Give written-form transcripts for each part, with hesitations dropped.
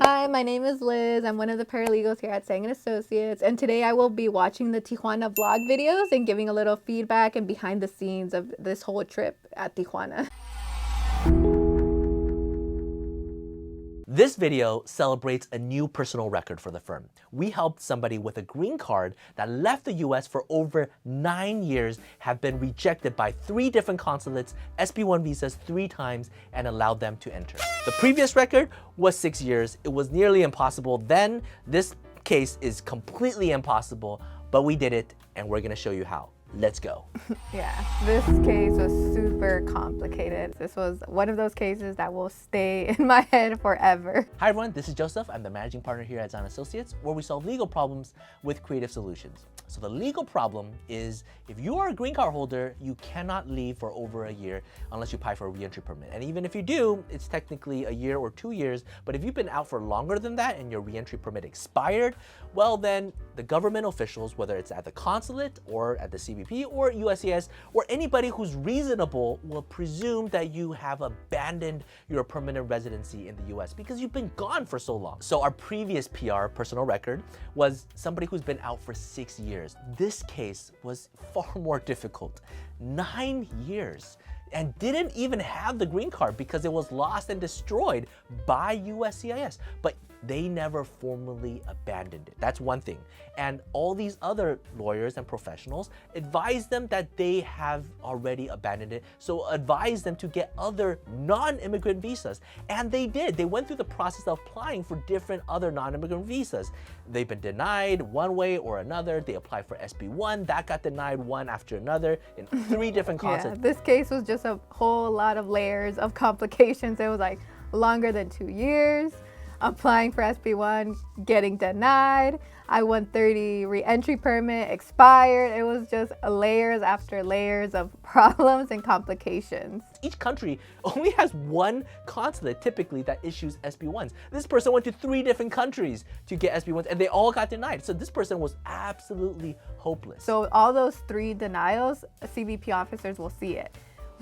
Hi, my name is Liz. I'm one of the paralegals here at Tsang and Associates, and today I will be watching the Tijuana vlog videos and giving a little feedback and behind the scenes of this whole trip at Tijuana. This video celebrates a new personal record for the firm. We helped somebody with a green card that left the US for over 9 years, have been rejected by 3 different consulates, SB1 visas 3 times, and allowed them to enter. The previous record was 6 years. It was nearly impossible then. This case is completely impossible, but we did it, and we're gonna show you how. Let's go. Yeah, this case was super complicated. This was one of those cases that will stay in my head forever. Hi everyone, this is Joseph. I'm the managing partner here at Tsang and Associates, where we solve legal problems with creative solutions. So the legal problem is if you are a green card holder, you cannot leave for over a year unless you apply for a reentry permit. And even if you do, it's technically a year or 2 years. But if you've been out for longer than that and your reentry permit expired, well then the government officials, whether it's at the consulate or at the CBP or USCIS or anybody who's reasonable, will presume that you have abandoned your permanent residency in the US because you've been gone for so long. So our previous PR personal record was somebody who's been out for 6 years. This case was far more difficult. 9 years. And didn't even have the green card because it was lost and destroyed by USCIS. But they never formally abandoned it. That's one thing. And all these other lawyers and professionals advised them that they have already abandoned it. So advise them to get other non-immigrant visas. And they did. They went through the process of applying for different other non-immigrant visas. They've been denied one way or another. They applied for SB1. That got denied one after another in 3 different consulates. Yeah, this case was just a whole lot of layers of complications. It was like longer than 2 years. Applying for SB1, getting denied. I-130 reentry permit expired. It was just layers after layers of problems and complications. Each country only has one consulate typically that issues SB1s. This person went to 3 different countries to get SB1s and they all got denied. So this person was absolutely hopeless. So all those 3 denials, CBP officers will see it.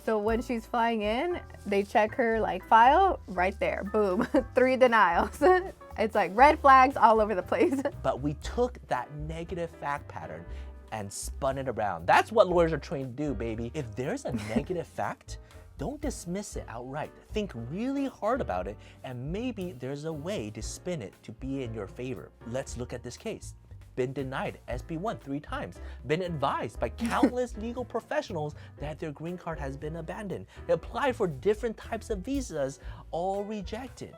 So when she's flying in, they check her file right there, boom, 3 denials. It's like red flags all over the place. But we took that negative fact pattern and spun it around. That's what lawyers are trained to do, baby. If there's a negative fact, don't dismiss it outright. Think really hard about it, and maybe there's a way to spin it to be in your favor. Let's look at this case. Been denied SB1 3 times, been advised by countless legal professionals that their green card has been abandoned. They applied for different types of visas, all rejected.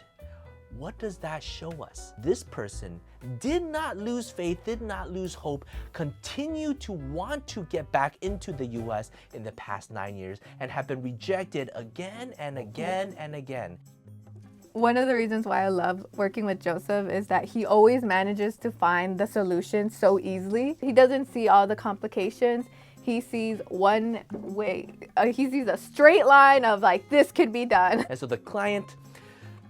What does that show us? This person did not lose faith, did not lose hope, continued to want to get back into the US in the past 9 years and have been rejected again and again and again. One of the reasons why I love working with Joseph is that he always manages to find the solution so easily. He doesn't see all the complications. He sees one way. He sees a straight line of this could be done. And so the client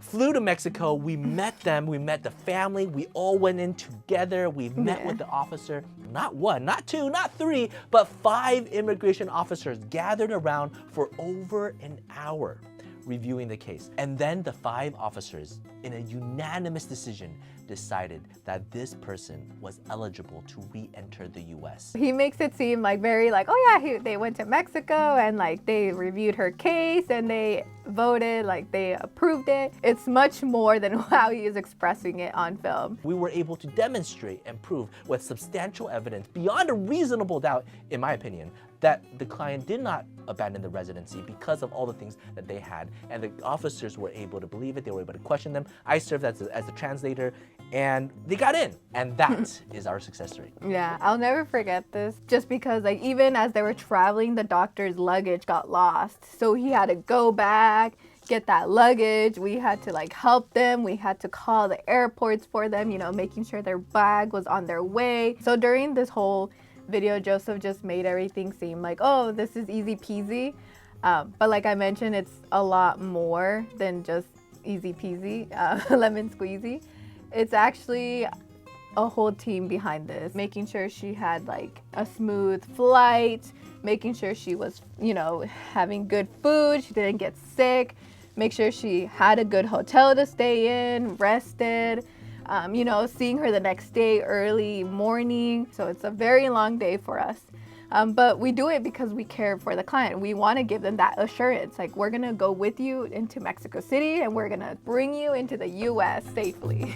flew to Mexico. We met them. We met the family. We all went in together. We met with the officer. Not 1, not 2, not 3, but 5 immigration officers gathered around for over an hour reviewing the case. And then the 5 officers, in a unanimous decision, decided that this person was eligible to re-enter the US. He makes it seem very oh yeah, they went to Mexico and they reviewed her case and they voted, they approved it. It's much more than how he is expressing it on film. We were able to demonstrate and prove with substantial evidence, beyond a reasonable doubt, in my opinion, that the client did not abandon the residency because of all the things that they had. And the officers were able to believe it. They were able to question them. I served as a translator and they got in. And that is our success rate. Yeah, I'll never forget this just because even as they were traveling, the doctor's luggage got lost. So he had to go back, get that luggage. We had to help them. We had to call the airports for them, making sure their bag was on their way. So during this whole video, Joseph just made everything seem oh, this is easy peasy. But like I mentioned, it's a lot more than just easy peasy, lemon squeezy. It's actually a whole team behind this, making sure she had a smooth flight, making sure she was, having good food, she didn't get sick. make sure she had a good hotel to stay in, rested, you know, seeing her the next day early morning. So it's a very long day for us. But we do it because we care for the client. We want to give them that assurance. Like, we're going to go with you into Mexico City and we're going to bring you into the US safely.